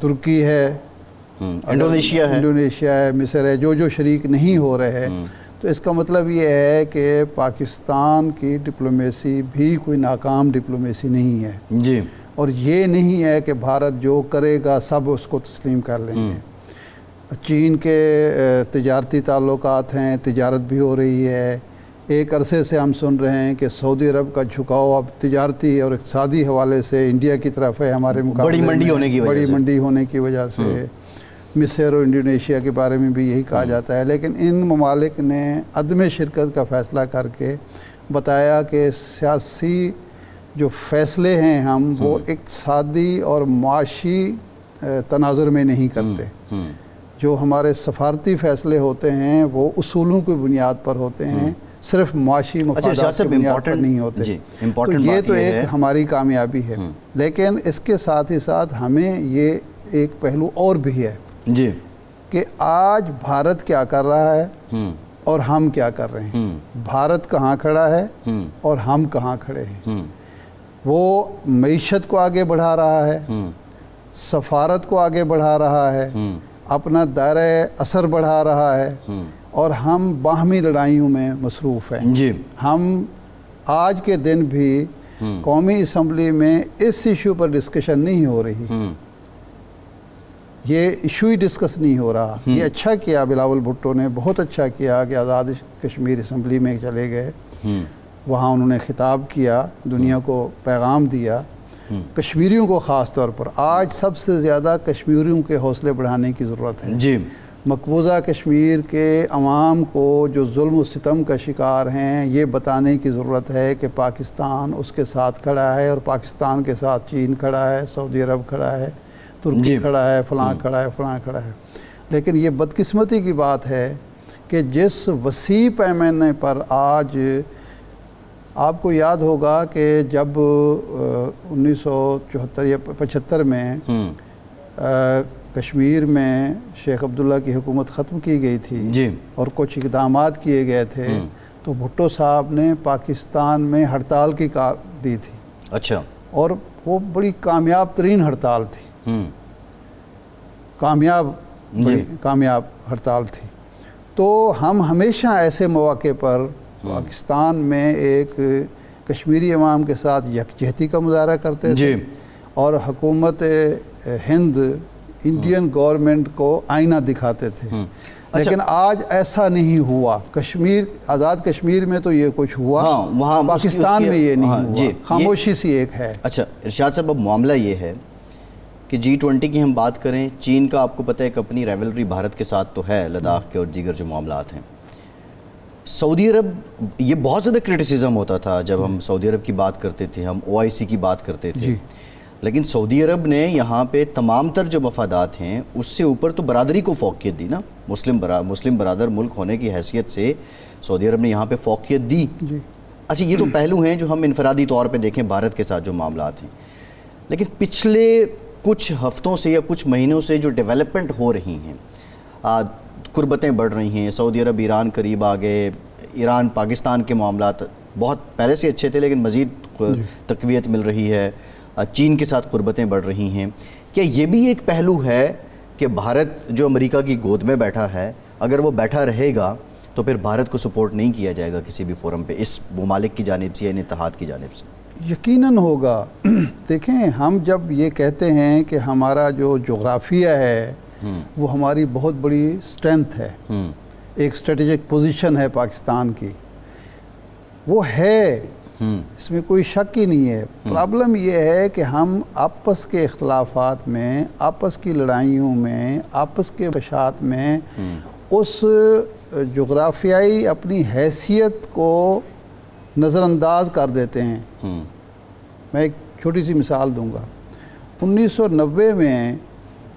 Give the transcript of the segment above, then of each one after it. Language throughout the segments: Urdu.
ترکی ہے، انڈونیشیا ہے، مصر ہے، جو شریک نہیں ہو رہے ہیں، تو اس کا مطلب یہ ہے کہ پاکستان کی ڈپلومیسی بھی کوئی ناکام ڈپلومیسی نہیں ہے جی، اور یہ نہیں ہے کہ بھارت جو کرے گا سب اس کو تسلیم کر لیں گے۔ چین کے تجارتی تعلقات ہیں، تجارت بھی ہو رہی ہے، ایک عرصے سے ہم سن رہے ہیں کہ سعودی عرب کا جھکاؤ اب تجارتی اور اقتصادی حوالے سے انڈیا کی طرف ہے، ہمارے مقابلے بڑی منڈی ہونے کی وجہ سے مصر اور انڈونیشیا کے بارے میں بھی یہی کہا جاتا ہے، لیکن ان ممالک نے عدم شرکت کا فیصلہ کر کے بتایا کہ سیاسی جو فیصلے ہیں ہم وہ اقتصادی اور معاشی تناظر میں نہیں کرتے، جو ہمارے سفارتی فیصلے ہوتے ہیں وہ اصولوں کی بنیاد پر ہوتے ہیں، صرف معاشی مفادات کی بنیاد پر نہیں ہوتے۔ تو یہ تو ایک ہماری کامیابی ہے، لیکن اس کے ساتھ ہی ساتھ ہمیں یہ ایک پہلو اور بھی ہے جی کہ آج بھارت کیا کر رہا ہے اور ہم کیا کر رہے ہیں، بھارت کہاں کھڑا ہے اور ہم کہاں کھڑے ہیں۔ وہ معیشت کو آگے بڑھا رہا ہے، سفارت کو آگے بڑھا رہا ہے، اپنا دائرہ اثر بڑھا رہا ہے، اور ہم باہمی لڑائیوں میں مصروف ہیں۔ جی، ہم آج کے دن بھی قومی اسمبلی میں اس ایشو پر ڈسکشن نہیں ہو رہی، یہ ایشو ہی ڈسکس نہیں ہو رہا۔ یہ اچھا کیا بلاول بھٹو نے، بہت اچھا کیا کہ آزاد کشمیر اسمبلی میں چلے گئے، وہاں انہوں نے خطاب کیا، دنیا کو پیغام دیا، کشمیریوں کو خاص طور پر۔ آج سب سے زیادہ کشمیریوں کے حوصلے بڑھانے کی ضرورت ہے۔ جی، مقبوضہ کشمیر کے عوام کو جو ظلم و ستم کا شکار ہیں یہ بتانے کی ضرورت ہے کہ پاکستان اس کے ساتھ کھڑا ہے، اور پاکستان کے ساتھ چین کھڑا ہے، سعودی عرب کھڑا ہے، ترکی کھڑا ہے، فلاں کھڑا ہے، فلاں کھڑا ہے۔ لیکن یہ بدقسمتی کی بات ہے کہ جس وسیع پیمانے پر آج آپ کو یاد ہوگا کہ جب 1974 یا 75 میں کشمیر میں شیخ عبداللہ کی حکومت ختم کی گئی تھی اور کچھ اقدامات کیے گئے تھے، تو بھٹو صاحب نے پاکستان میں ہڑتال کی کال دی تھی۔ اچھا، اور وہ بڑی کامیاب ترین ہڑتال تھی، کامیاب ہڑتال تھی۔ تو ہم ہمیشہ ایسے مواقع پر پاکستان میں ایک کشمیری عوام کے ساتھ یکجہتی کا مظاہرہ کرتے تھے، اور حکومت ہند انڈین گورنمنٹ کو آئینہ دکھاتے تھے۔ لیکن آج ایسا نہیں ہوا۔ کشمیر، آزاد کشمیر میں تو یہ کچھ ہوا، پاکستان میں یہ نہیں ہوا، خاموشی سی ایک ہے۔ اچھا ارشاد صاحب، اب معاملہ یہ ہے کہ G20 کی ہم بات کریں، چین کا آپ کو پتہ ہے کہ اپنی ریولری بھارت کے ساتھ تو ہے، لداخ کے اور دیگر جو معاملات ہیں۔ سعودی عرب، یہ بہت زیادہ کرٹیسزم ہوتا تھا جب ہم سعودی عرب کی بات کرتے تھے، ہم OIC کی بات کرتے تھے، لیکن سعودی عرب نے یہاں پہ تمام تر جو مفادات ہیں اس سے اوپر تو برادری کو فوقیت دی نا، مسلم برادر ملک ہونے کی حیثیت سے سعودی عرب نے یہاں پہ فوقیت دی۔ اچھا، یہ تو پہلو ہیں جو ہم انفرادی طور پہ دیکھیں بھارت کے ساتھ جو معاملات ہیں، لیکن پچھلے کچھ ہفتوں سے یا کچھ مہینوں سے جو ڈیولپمنٹ ہو رہی ہیں، قربتیں بڑھ رہی ہیں، سعودی عرب ایران قریب آ گئے، ایران پاکستان کے معاملات بہت پہلے سے اچھے تھے لیکن مزید تقویت مل رہی ہے، چین کے ساتھ قربتیں بڑھ رہی ہیں۔ کیا یہ بھی ایک پہلو ہے کہ بھارت جو امریکہ کی گود میں بیٹھا ہے، اگر وہ بیٹھا رہے گا تو پھر بھارت کو سپورٹ نہیں کیا جائے گا کسی بھی فورم پہ اس ممالک کی جانب سے یا ان اتحاد کی جانب سے؟ یقیناً ہوگا۔ دیکھیں، ہم جب یہ کہتے ہیں کہ ہمارا جو جغرافیہ ہے وہ ہماری بہت بڑی اسٹرینتھ ہے، ایک اسٹریٹجک پوزیشن ہے پاکستان کی، وہ ہے، اس میں کوئی شک ہی نہیں ہے۔ پرابلم یہ ہے کہ ہم آپس کے اختلافات میں، آپس کی لڑائیوں میں، آپس کے بشات میں اس جغرافیائی اپنی حیثیت کو نظر انداز کر دیتے ہیں۔ میں ایک چھوٹی سی مثال دوں گا۔ 1990 میں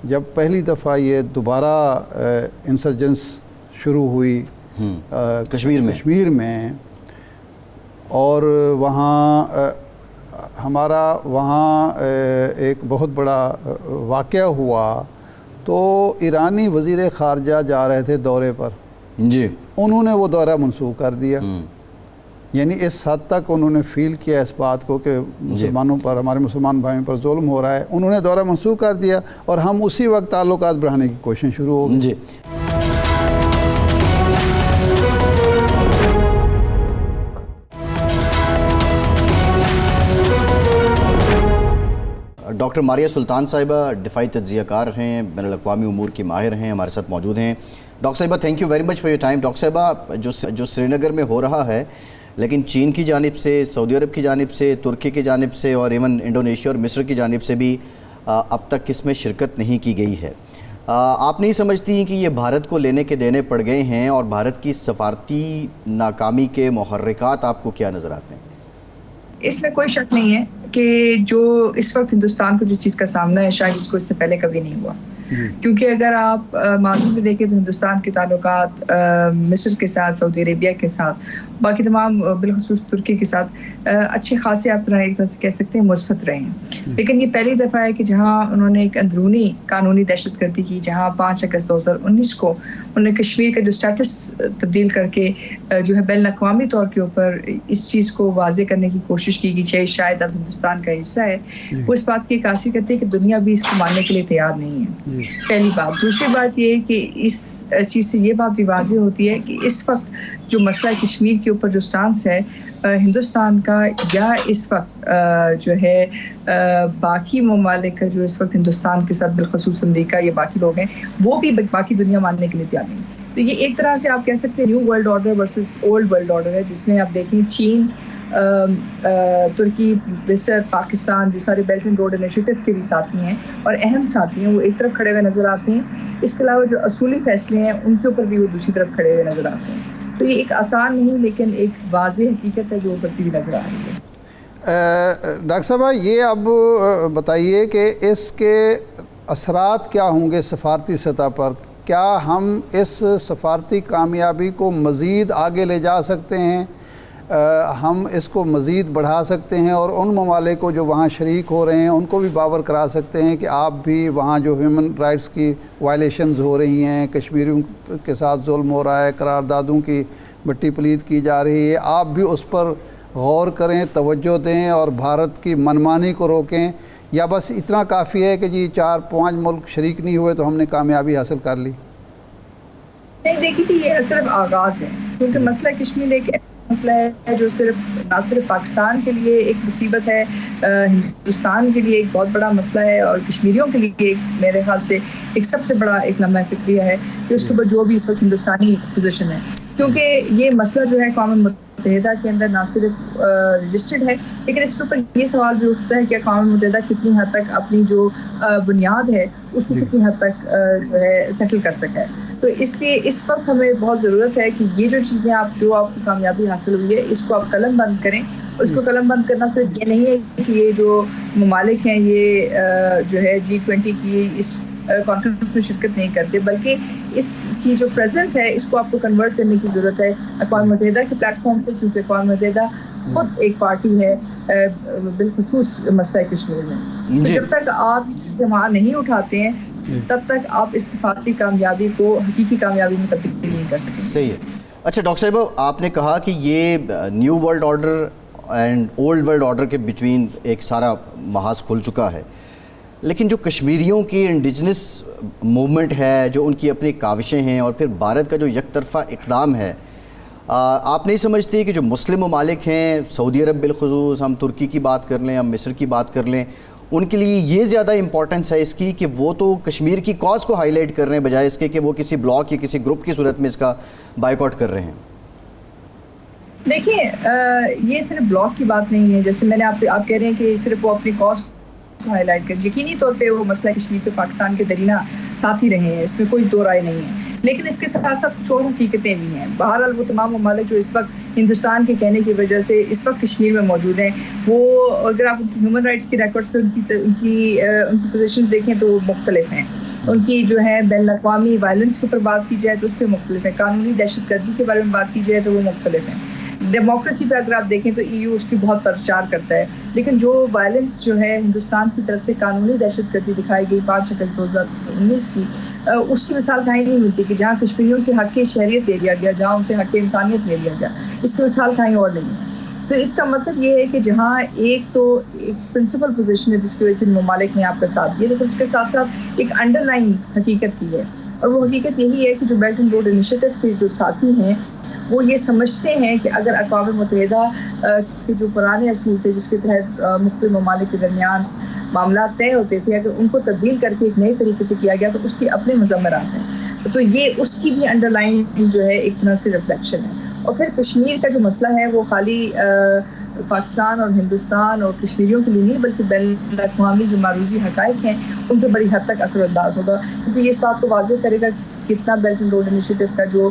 جب پہلی دفعہ یہ دوبارہ انسرجنس شروع ہوئی کشمیر میں، اور وہاں ہمارا ایک بہت بڑا واقعہ ہوا، تو ایرانی وزیر خارجہ جا رہے تھے دورے پر، انہوں نے وہ دورہ منسوخ کر دیا، یعنی اس حد تک انہوں نے فیل کیا اس بات کو کہ مسلمانوں پر، ہمارے مسلمان بھائیوں پر ظلم ہو رہا ہے، انہوں نے دورہ منسوخ کر دیا اور ہم اسی وقت تعلقات بڑھانے کی کوشش شروع ہو گئی. جی ڈاکٹر ماریہ سلطان صاحبہ دفاعی تجزیہ کار ہیں، بین الاقوامی امور کی ماہر ہیں، ہمارے ساتھ موجود ہیں. ڈاکٹر صاحبہ thank you very much for your time. Doctor صاحبہ جو سری نگر میں ہو رہا ہے، لیکن چین کی جانب سے، سعودی عرب کی جانب سے، ترکی کی جانب سے اور ایون انڈونیشیا اور مصر کی جانب سے بھی اب تک اس میں شرکت نہیں کی گئی ہے. آپ نہیں سمجھتی کہ یہ بھارت کو لینے کے دینے پڑ گئے ہیں، اور بھارت کی سفارتی ناکامی کے محرکات آپ کو کیا نظر آتے ہیں؟ اس میں کوئی شک نہیں ہے کہ جو اس وقت ہندوستان کو جس چیز کا سامنا ہے شاید اس کو اس سے پہلے کبھی نہیں ہوا. کیونکہ اگر آپ ماضی میں دیکھیں تو ہندوستان کے تعلقات مصر کے ساتھ، سعودی عربیہ کے ساتھ، باقی تمام بالخصوص ترکی کے ساتھ اچھے خاصے آپ ایک طرح سے کہہ سکتے ہیں مثبت رہے ہیں. لیکن یہ پہلی دفعہ ہے کہ جہاں انہوں نے ایک اندرونی قانونی دہشت گردی کی، جہاں 5 اگست 2019 کو انہوں نے کشمیر کا جو سٹیٹس تبدیل کر کے جو ہے بین الاقوامی طور کے اوپر اس چیز کو واضح کرنے کی کوشش کی کہ شاید اب ہندوستان کا حصہ ہے، وہ اس بات کی عکاسی کرتی ہے کہ دنیا بھی اس کو ماننے کے لیے تیار نہیں ہے. پہلی بات. دوسری بات یہ ہے کہ اس چیز سے یہ بات بھی واضح ہوتی ہے کہ اس وقت جو مسئلہ کشمیر کے اوپر جو سٹانس ہے ہندوستان کا، یا اس وقت جو ہے باقی ممالک کا جو اس وقت ہندوستان کے ساتھ بالخصوص امریکہ یا باقی لوگ ہیں، وہ بھی باقی دنیا ماننے کے لیے تیار نہیں. تو یہ ایک طرح سے آپ کہہ سکتے ہیں new world order versus old world order ہے، جس میں آپ دیکھیں چین، ترکی، مصر، پاکستان جو سارے بیلٹ اینڈ روڈ انیشیٹو کے بھی ساتھی ہیں اور اہم ساتھی ہیں، وہ ایک طرف کھڑے ہوئے نظر آتے ہیں. اس کے علاوہ جو اصولی فیصلے ہیں ان کے اوپر بھی وہ دوسری طرف کھڑے ہوئے نظر آتے ہیں. تو یہ ایک آسان نہیں لیکن ایک واضح حقیقت ہے جو ابھرتی ہوئی نظر آ رہی ہے. ڈاکٹر صاحبہ یہ اب بتائیے کہ اس کے اثرات کیا ہوں گے سفارتی سطح پر؟ کیا ہم اس سفارتی کامیابی کو مزید آگے لے جا سکتے ہیں؟ ہم اس کو مزید بڑھا سکتے ہیں اور ان ممالک کو جو وہاں شریک ہو رہے ہیں ان کو بھی باور کرا سکتے ہیں کہ آپ بھی وہاں جو ہیومن رائٹس کی وائلیشنز ہو رہی ہیں، کشمیریوں کے ساتھ ظلم ہو رہا ہے، قراردادوں کی مٹی پلید کی جا رہی ہے، آپ بھی اس پر غور کریں، توجہ دیں اور بھارت کی منمانی کو روکیں؟ یا بس اتنا کافی ہے کہ جی 4-5 ملک شریک نہیں ہوئے تو ہم نے کامیابی حاصل کر لی؟ نہیں دیکھیے جی، یہ صرف آغاز ہے، کیونکہ مسئلہ کشمیر ایک مسئلہ ہے جو نہ صرف پاکستان کے لیے ایک مصیبت ہے، ہندوستان کے لیے ایک بہت بڑا مسئلہ ہے، اور کشمیریوں کے لیے میرے خیال سے ایک سب سے بڑا ایک لمحہ فکریہ ہے کہ اس کے اوپر جو بھی اس وقت ہندوستانی پوزیشن ہے. کیونکہ یہ مسئلہ جو ہے اقوام متحدہ کے اندر نہ صرف رجسٹرڈ ہے، لیکن اس کے اوپر یہ سوال بھی اٹھتا ہے کہ اقوام متحدہ کتنی حد تک اپنی جو بنیاد ہے اس کو کتنی حد تک جو ہے سیٹل کر سکا ہے. تو اس لیے اس وقت ہمیں بہت ضرورت ہے کہ یہ جو چیزیں آپ کو کامیابی حاصل ہوئی ہے اس کو آپ قلم بند کریں. اور اس کو قلم بند کرنا صرف یہ نہیں ہے کہ یہ جو ممالک ہیں یہ جو ہے G20 کی اس کانفرنس میں شرکت نہیں کرتے، بلکہ اس کی جو پریزنس ہے اس کو آپ کو کنورٹ کرنے کی ضرورت ہے اقوام متحدہ کے پلیٹ فارم سے، کیونکہ اقوام متحدہ خود ایک پارٹی ہے بالخصوص مسئلہ کشمیر میں. تو جب تک آپ وہاں نہیں اٹھاتے ہیں تب تک آپ اس سفارتی کامیابی کو حقیقی کامیابی میں تبدیل نہیں کر سکتے. صحیح ہے. اچھا ڈاکٹر صاحب، آپ نے کہا کہ یہ new world order and old world order کے بٹوین ایک سارا محاذ کھل چکا ہے، لیکن جو کشمیریوں کی انڈیجنس موومنٹ ہے، جو ان کی اپنی کاوشیں ہیں، اور پھر بھارت کا جو یک طرفہ اقدام ہے، آپ نہیں سمجھتی کہ جو مسلم ممالک ہیں، سعودی عرب بالخصوص، ہم ترکی کی بات کر لیں، ہم مصر کی بات کر لیں، ان کے لیے یہ زیادہ امپورٹنس ہے اس کی کہ وہ تو کشمیر کی کاز کو ہائی لائٹ کر رہے ہیں بجائے اس کے کہ وہ کسی بلاک یا کسی گروپ کی صورت میں اس کا بائیک آؤٹ کر رہے ہیں؟ دیکھیے یہ صرف بلاک کی بات نہیں ہے، جیسے میں نے آپ کہہ رہے ہیں کہ صرف وہ اپنی کاز ہائی لائٹ کر، یقینی طور پہ وہ مسئلہ کشمیر پہ پاکستان کے درینہ ساتھی رہے ہیں، اس میں کوئی دو رائے نہیں ہے. لیکن اس کے ساتھ ساتھ کچھ اور حقیقتیں بھی ہیں. بہرحال وہ تمام ممالک جو اس وقت ہندوستان کے کہنے کی وجہ سے اس وقت کشمیر میں موجود ہیں، وہ اگر آپ ہیومن رائٹس کی ریکارڈس پہ ان کی پوزیشنز دیکھیں تو وہ مختلف ہیں. ان کی جو ہے بین الاقوامی وائلنس کے اوپر بات کی جائے تو اس پہ مختلف ہے، قانونی دہشت گردی کے بارے میں بات کی جائے تو وہ مختلف ہیں. ڈیموکریسی پہ اگر آپ دیکھیں تو EU اس کی بہت پرچار کرتا ہے، لیکن جو وائلنس جو ہے ہندوستان کی طرف سے قانونی دہشت گردی دکھائی گئی 5 اگست 2019 کی، اس کی مثال کہیں نہیں ملتی کہ جہاں کشمیریوں سے حق شہریت لے لیا گیا، جہاں ان سے حق انسانیت لے لیا گیا، اس کی مثال کہیں اور نہیں ہے۔ تو اس کا مطلب یہ ہے کہ جہاں ایک تو ایک پرنسپل پوزیشن ہے جس کی وجہ سے ممالک نے آپ کا ساتھ دیا، لیکن اس کے ساتھ ساتھ ایک انڈر لائن حقیقت بھی ہے، اور وہ حقیقت یہی ہے کہ جو بیلٹ اینڈ روڈ انیشیٹو کے جو ساتھی ہیں وہ یہ سمجھتے ہیں کہ اگر اقوام متحدہ کے جو پرانے اصول تھے جس کے تحت مختلف ممالک کے درمیان معاملات طے ہوتے تھے، اگر ان کو تبدیل کر کے ایک نئے طریقے سے کیا گیا تو اس کی اپنے مضمرات ہیں، تو یہ اس کی بھی انڈر لائن جو ہے ایک طرح سے ریفلیکشن ہے۔ اور پھر کشمیر کا جو مسئلہ ہے وہ خالی پاکستان اور ہندوستان اور کشمیریوں کے لیے نہیں بلکہ بین الاقوامی جو معروضی حقائق ہیں ان پہ بڑی حد تک اثر انداز ہوگا، کیونکہ یہ اس بات کو واضح کرے گا کہ کتنا بیلٹ اینڈ روڈ انیشیٹو کا جو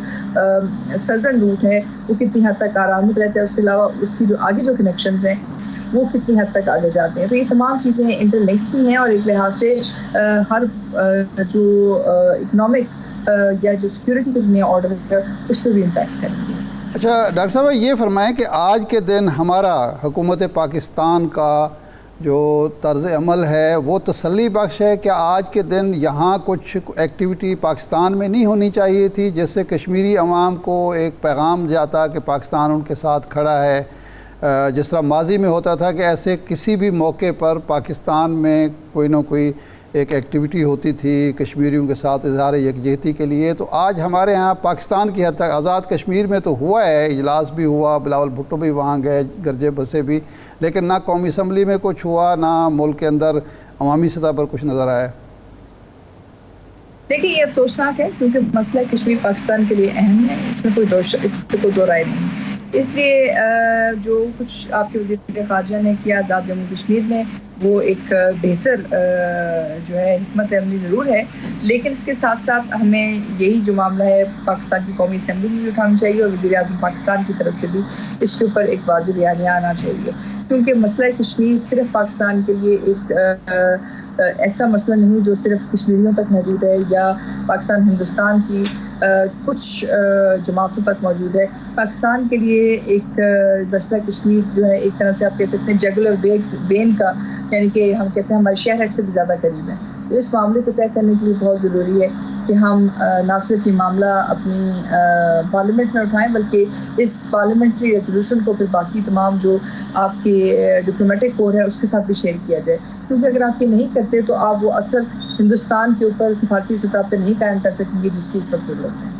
سدرن روٹ ہے وہ کتنی حد تک کارآمد رہتا ہے، اس کے علاوہ اس کی جو آگے جو کنیکشنز ہیں وہ کتنی حد تک آگے جاتے ہیں۔ تو یہ تمام چیزیں انٹر لنکڈ بھی ہیں اور ایک لحاظ سے ہر جو اکنامک یا جو سیکیورٹی کا جو نیا آرڈر ہے اس پہ بھی امپیکٹ ہے۔ اچھا ڈاکٹر صاحب یہ فرمائیں کہ آج کے دن ہمارا حکومت پاکستان کا جو طرز عمل ہے وہ تسلی بخش ہے کہ آج کے دن یہاں کچھ ایکٹیویٹی پاکستان میں نہیں ہونی چاہیے تھی، جس سے کشمیری عوام کو ایک پیغام جاتا کہ پاکستان ان کے ساتھ کھڑا ہے، جس طرح ماضی میں ہوتا تھا کہ ایسے کسی بھی موقع پر پاکستان میں کوئی نہ کوئی ایک ایکٹیویٹی ہوتی تھی کشمیریوں کے ساتھ اظہار یکجہتی کے لیے۔ تو آج ہمارے ہاں پاکستان کی حد تک آزاد کشمیر میں تو ہوا ہے، اجلاس بھی ہوا، بلاول بھٹو بھی وہاں گئے، گرجے بسے بھی، لیکن نہ قومی اسمبلی میں کچھ ہوا، نہ ملک کے اندر عوامی سطح پر کچھ نظر آیا۔ دیکھیے یہ افسوسناک ہے کیونکہ مسئلہ کشمیر پاکستان کے لیے اہم ہے، اس میں کوئی دو رائے نہیں، اس لیے جو کچھ آپ کے وزیر خارجہ نے کیا آزاد جموں کشمیر میں وہ ایک بہتر جو ہے حکمت عملی ضرور ہے، لیکن اس کے ساتھ ساتھ ہمیں یہی جو معاملہ ہے پاکستان کی قومی اسمبلی میں بھی اٹھانا چاہیے اور وزیر اعظم پاکستان کی طرف سے بھی اس کے اوپر ایک واضح بیانیہ آنا چاہیے، کیونکہ مسئلہ کشمیر صرف پاکستان کے لیے ایک ایسا مسئلہ نہیں جو صرف کشمیریوں تک محدود ہے یا پاکستان ہندوستان کی کچھ جماعتوں تک موجود ہے۔ پاکستان کے لیے ایک مسئلہ کشمیر جو ہے ایک طرح سے آپ کہہ سکتے ہیں جگلر بین کا، یعنی کہ ہم کہتے ہیں ہمارے شہر سے بھی زیادہ قریب ہے۔ اس معاملے کو طے کرنے کے لیے بہت ضروری ہے کہ ہم نہ صرف یہ معاملہ اپنی پارلیمنٹ میں اٹھائیں بلکہ اس پارلیمنٹری ریزولوشن کو پھر باقی تمام جو آپ کے ڈپلومیٹک کور ہے اس کے ساتھ بھی شیئر کیا جائے، کیونکہ اگر آپ یہ نہیں کرتے تو آپ وہ اثر ہندوستان کے اوپر سفارتی سطح پہ نہیں قائم کر سکیں گے جس کی اس وقت ضرورت ہے۔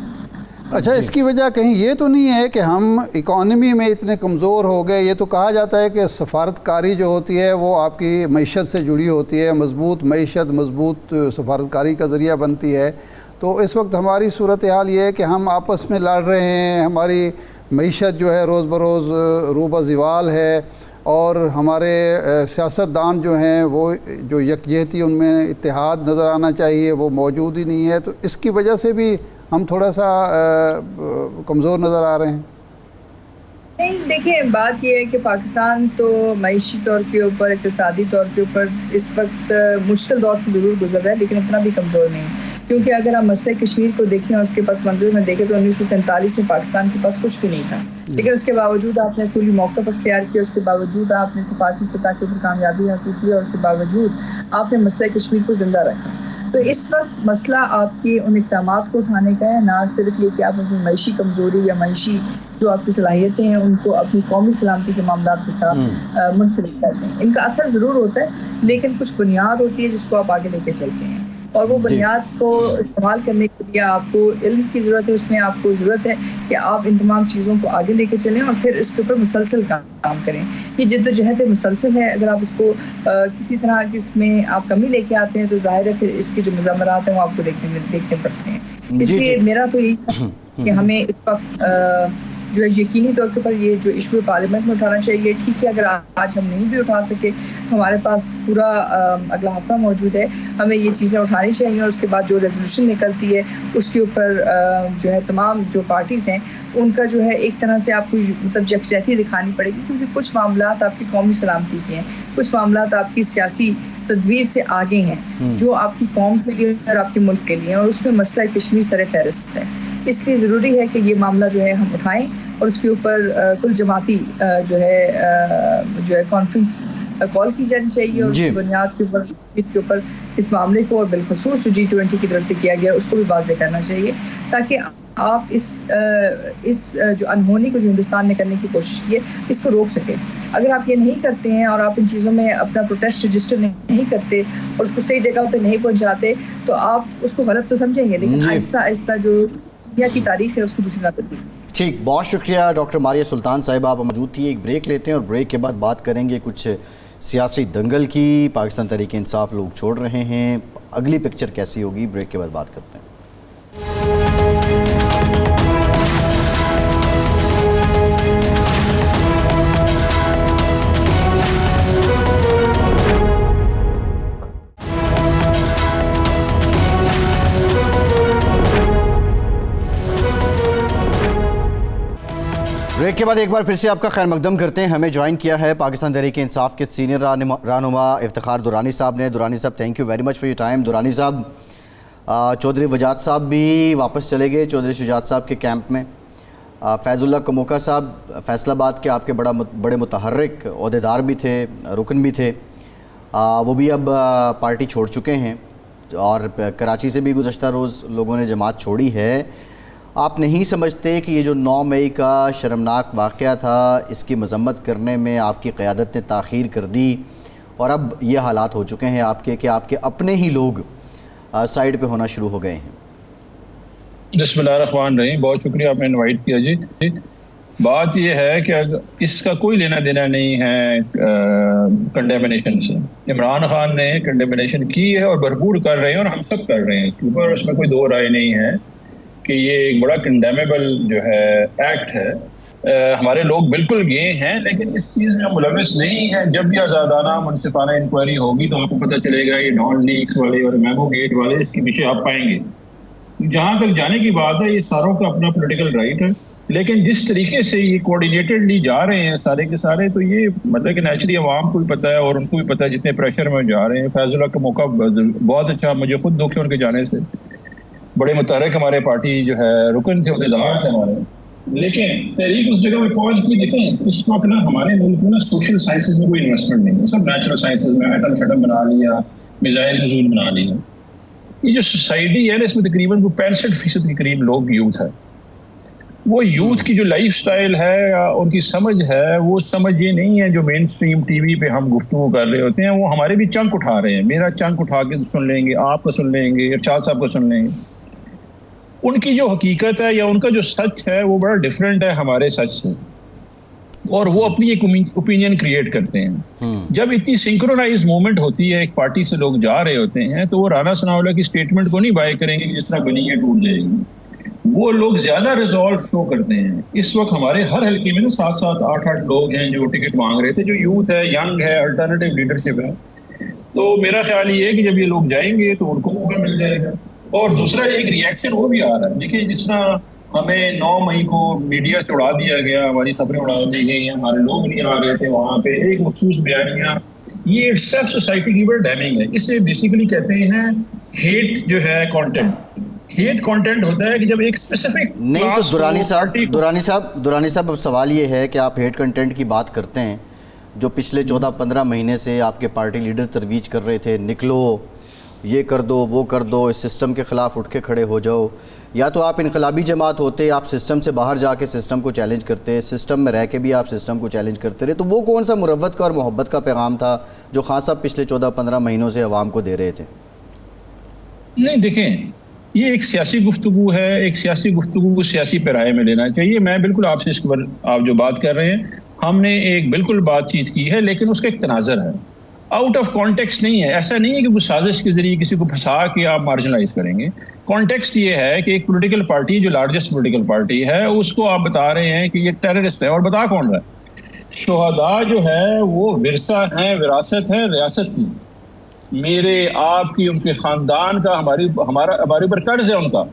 اچھا اس کی وجہ کہیں یہ تو نہیں ہے کہ ہم اکانومی میں اتنے کمزور ہو گئے؟ یہ تو کہا جاتا ہے کہ سفارتکاری جو ہوتی ہے وہ آپ کی معیشت سے جڑی ہوتی ہے، مضبوط معیشت مضبوط سفارتکاری کا ذریعہ بنتی ہے، تو اس وقت ہماری صورتحال یہ ہے کہ ہم آپس میں لڑ رہے ہیں، ہماری معیشت جو ہے روز بروز روبہ زوال ہے، اور ہمارے سیاستدان جو ہیں وہ جو یکجہتی ان میں اتحاد نظر آنا چاہیے وہ موجود ہی نہیں ہے، تو اس کی وجہ سے بھی ہم تھوڑا سا کمزور نظر آ رہے ہیں۔ نہیں دیکھیں بات یہ ہے کہ پاکستان تو معیشی طور کے اوپر اقتصادی طور کے اوپر اس وقت مشکل دور سے ضرور گزر رہا ہے لیکن اتنا بھی کمزور نہیں، کیونکہ اگر ہم مسئلہ کشمیر کو دیکھیں اور اس کے پس منظر میں دیکھیں تو 1947 میں پاکستان کے پاس کچھ بھی نہیں تھا، لیکن اس کے باوجود آپ نے اصولی موقف اختیار کیا، اس کے باوجود آپ نے سفارتی سطح کے اوپر کامیابی حاصل کی اور اس کے باوجود آپ نے مسئلہ کشمیر کو زندہ رکھا۔ تو اس وقت مسئلہ آپ کے ان اقدامات کو اٹھانے کا ہے، نہ صرف یہ کہ آپ اپنی معیشی کمزوری یا معیشی جو آپ کی صلاحیتیں ہیں ان کو اپنی قومی سلامتی کے معاملات کے ساتھ منسلک کرتے ہیں، ان کا اثر ضرور ہوتا ہے لیکن کچھ بنیاد ہوتی ہے جس کو آپ آگے لے کے چلتے ہیں، اور وہ بنیاد کو استعمال کرنے کے لیے آپ کو علم کی ضرورت ہے، اس میں آپ کو ضرورت ہے کہ آپ ان تمام چیزوں کو آگے لے کے چلیں اور پھر اس کے اوپر مسلسل کام کریں۔ یہ جد و جہد مسلسل ہے، اگر آپ اس کو کسی طرح اس میں آپ کمی لے کے آتے ہیں تو ظاہر ہے پھر اس کے جو مضمرات ہیں وہ آپ کو دیکھنے پڑتے ہیں۔ اس لیے میرا تو یہی تھا کہ ہمیں اس وقت جو ہے یقینی طور پر یہ جو ایشو پارلیمنٹ میں اٹھانا چاہیے۔ ٹھیک ہے اگر آج ہم نہیں بھی اٹھا سکے تو ہمارے پاس پورا اگلا ہفتہ موجود ہے، ہمیں یہ چیزیں اٹھانی چاہیے اور اس کے بعد جو ریزولوشن نکلتی ہے اس کے اوپر جو ہے تمام جو پارٹیز ہیں ان کا جو ہے ایک طرح سے آپ کو مطلب یکجہتی دکھانی پڑے گی، کیونکہ کچھ معاملات آپ کی قومی سلامتی کے ہیں، کچھ معاملات آپ کی سیاسی تدبیر سے آگے ہیں جو آپ کی قوم کے لیے اور آپ کے ملک کے لیے، اور اس میں مسئلہ کشمیر سر فہرست ہے۔ اس لیے ضروری ہے کہ یہ معاملہ جو ہے ہم اٹھائیں اور اس کے اوپر کل جماعتی جو ہے کانفرنس کال کی جانی چاہیے، اور اس کی بنیاد کے اوپر اس معاملے کو اور بالخصوص جو G20 کی طرف سے کیا گیا اس کو بھی واضح کرنا چاہیے، تاکہ آپ اس جو انہونی کو جو ہندوستان نے کرنے کی کوشش کی ہے اس کو روک سکے۔ اگر آپ یہ نہیں کرتے ہیں اور آپ ان چیزوں میں اپنا پروٹیسٹ رجسٹر نہیں کرتے اور اس کو صحیح جگہ پہ نہیں پہنچاتے تو آپ اس کو غلط تو سمجھیں گے، لیکن آہستہ آہستہ جو دنیا کی تاریخ ہے اس کو دوسری طرف۔ ٹھیک، بہت شکریہ ڈاکٹر ماریہ سلطان صاحب، آپ موجود تھی۔ ایک بریک لیتے ہیں اور بریک کے بعد بات کریں گے کچھ سیاسی دنگل کی۔ پاکستان تحریک انصاف لوگ چھوڑ رہے ہیں، اگلی پکچر کیسی ہوگی، بریک کے بعد بات کرتے ہیں۔ بریک کے بعد ایک بار پھر سے آپ کا خیر مقدم کرتے ہیں۔ ہمیں جوائن کیا ہے پاکستان تحریک انصاف کے سینئر رہنما افتخار درانی صاحب نے۔ درانی صاحب، thank you very much for your time. Durrani صاحب، چودھری وجاد صاحب بھی واپس چلے گئے چودھری شجاعت صاحب کے کیمپ میں۔ فیض اللہ کموکا صاحب فیصل آباد کے آپ کے بڑے متحرک عہدیدار بھی تھے، رکن بھی تھے، وہ بھی اب پارٹی چھوڑ چکے ہیں، اور کراچی سے بھی گزشتہ روز لوگوں نے جماعت چھوڑی ہے۔ آپ نہیں سمجھتے کہ یہ جو 9 مئی کا شرمناک واقعہ تھا اس کی مذمت کرنے میں آپ کی قیادت نے تاخیر کر دی، اور اب یہ حالات ہو چکے ہیں آپ کے کہ آپ کے اپنے ہی لوگ سائیڈ پہ ہونا شروع ہو گئے ہیں؟ بسم اللہ الرحمن الرحیم، بہت شکریہ آپ نے انوائٹ کیا جی۔ بات یہ ہے کہ اس کا کوئی لینا دینا نہیں ہے کنڈیمنیشن سے۔ عمران خان نے کنڈیمنیشن کی ہے اور بھرپور کر رہے ہیں، اور ہم سب کر رہے ہیں، کیونکہ اس میں کوئی دو رائے نہیں ہے کہ یہ ایک بڑا کنڈیمیبل جو ہے ایکٹ ہے۔ ہمارے لوگ بالکل گئے ہیں، لیکن اس چیز میں ملوث نہیں ہے۔ جب بھی آزادانہ منصفانہ انکوائری ہوگی تو آپ کو پتہ چلے گا، یہ ڈان لیکس والے اور میمو گیٹ والے اس کے پیچھے آپ پائیں گے۔ جہاں تک جانے کی بات ہے، یہ ساروں کا اپنا پولیٹیکل رائٹ ہے، لیکن جس طریقے سے یہ کوآرڈینیٹڈلی جا رہے ہیں سارے کے سارے، تو یہ مطلب کہ نیچرلی عوام کو بھی پتہ ہے اور ان کو بھی پتہ ہے جتنے پریشر میں جا رہے ہیں۔ فیض اللہ کا موقع بہت اچھا، مجھے خود دکھ ہے ان کے جانے سے، بڑے متحرک ہمارے پارٹی جو ہے رکن تھے، عہدیدار تھے ہمارے، لیکن تحریک اس جگہ پہ پہنچ کی۔ دیکھیں اس وقت نا ہمارے ملک میں نا سوشل سائنسز میں کوئی انویسٹمنٹ نہیں ہے، سب نیچرل سائنسز میں ایٹم شٹم بنا لیا، میزائل نزول بنا لیا۔ یہ جو سوسائٹی ہے نا اس میں تقریباً 65% کے قریب لوگ یوتھ ہے۔ وہ یوتھ کی جو لائف سٹائل ہے، ان کی سمجھ ہے، وہ سمجھ یہ نہیں ہے جو مین سٹریم ٹی وی پہ ہم گفتگو کر رہے ہوتے ہیں، وہ ہمارے بھی چنک اٹھا رہے ہیں۔ میرا چنک اٹھا کے سن لیں گے، آپ کو سن لیں گے، ارشاد صاحب کو سن لیں گے۔ ان کی جو حقیقت ہے یا ان کا جو سچ ہے وہ بڑا ڈیفرنٹ ہے ہمارے سچ سے، اور وہ اپنی ایک اوپینین کریٹ کرتے ہیں۔ جب اتنی سنکرونائز موومنٹ ہوتی ہے، ایک پارٹی سے لوگ جا رہے ہوتے ہیں، تو وہ رانا ثناءاللہ کی سٹیٹمنٹ کو نہیں بائے کریں گے کہ جس طرح بنی ہے ٹوٹ جائے گی۔ وہ لوگ زیادہ ریزالو شو کرتے ہیں۔ اس وقت ہمارے ہر حلقے میں 7-7 8-8 لوگ ہیں جو ٹکٹ مانگ رہے تھے، جو یوتھ ہے، ینگ ہے، الٹرنیٹیو لیڈرشپ ہے۔ تو میرا خیال یہ ہے کہ جب یہ لوگ جائیں گے تو ان کو موقع مل جائے گا۔ اور دوسرا ایک ریئیکشن وہ بھی آ رہا ہے، دیکھیں جس طرح ہمیں 9 مئی کو میڈیا سے اڑا دیا گیا، ہماری خبریں اڑا دی گئی، ہمارے لوگ نہیں آ رہے تھے وہاں پہ، ایک مخصوص بیانیہ، یہ سیلف سوسائٹی کی بڑی ڈیمنگ ہے۔ اسے بیسیکلی کہتے ہیں ہیٹ جو ہے کانٹینٹ۔ ہیٹ کانٹینٹ ہوتا ہے کہ جب ایک اسپیسیفک نہیں تو دورانی صاحب اب سوال یہ ہے کہ آپ ہیٹ کنٹینٹ کی بات کرتے ہیں، جو پچھلے 14-15 مہینے سے آپ کے پارٹی لیڈر ترویج کر رہے تھے، نکلو، یہ کر دو، وہ کر دو، اس سسٹم کے خلاف اٹھ کے کھڑے ہو جاؤ، یا تو آپ انقلابی جماعت ہوتے، آپ سسٹم سے باہر جا کے سسٹم کو چیلنج کرتے، سسٹم میں رہ کے بھی آپ سسٹم کو چیلنج کرتے رہے، تو وہ کون سا مروت کا اور محبت کا پیغام تھا جو خان صاحب پچھلے 14-15 مہینوں سے عوام کو دے رہے تھے؟ نہیں دیکھیں، یہ ایک سیاسی گفتگو ہے، ایک سیاسی گفتگو کو سیاسی پیرائے میں لینا چاہیے۔ میں بالکل آپ سے اس پر آپ جو بات کر رہے ہیں، ہم نے ایک بالکل بات چیت کی ہے، لیکن اس کا ایک تناظر ہے، آؤٹ آف کانٹیکسٹ نہیں ہے۔ ایسا نہیں ہے کہ کوئی سازش کے ذریعے کسی کو پھنسا کے آپ مارجنلائز کریں گے۔ کانٹیکسٹ یہ ہے کہ ایک پولیٹیکل پارٹی جو لارجسٹ پولیٹیکل پارٹی ہے، اس کو آپ بتا رہے ہیں کہ یہ ٹیررسٹ ہے، اور بتا کون رہا ہے؟ شہداء جو ہے وہ ورثہ ہیں، وراثت ہے ریاست کی، میرے آپ کی، ان کے خاندان کا، ہمارے اوپر قرض ہے ان کا۔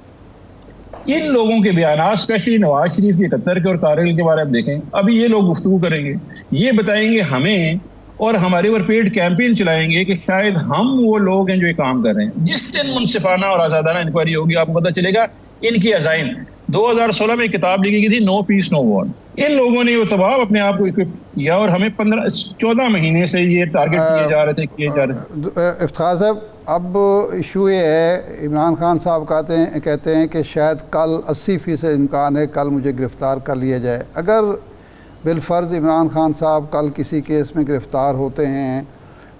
ان لوگوں کے بیانات، اسپیشلی نواز شریف کے 71 کے اور کارگل کے بارے میں دیکھیں، ابھی یہ لوگ گفتگو کریں گے، یہ بتائیں گے ہمیں، اور ہمارے اوپر پیڈ کیمپین چلائیں گے کہ شاید ہم وہ لوگ ہیں جو یہ کام کر رہے ہیں۔ جس دن منصفانہ اور آزادانہ انکوائری ہوگی، آپ کو پتہ چلے گا ان کی عزائم۔ 2016 میں کتاب لکھی گئی تھی نو پیس نو وار. ان لوگوں نے وہ تباہ اپنے آپ کو اکوپ کیا اور ہمیں 14 مہینے سے یہ ٹارگٹ کیے جا رہے تھے. افتخار صاحب اب ایشو یہ ہے، عمران خان صاحب کہتے ہیں کہ شاید کل 80% امکان ہے کل مجھے گرفتار کر لیا جائے. اگر بالفرض عمران خان صاحب کل کسی کیس میں گرفتار ہوتے ہیں،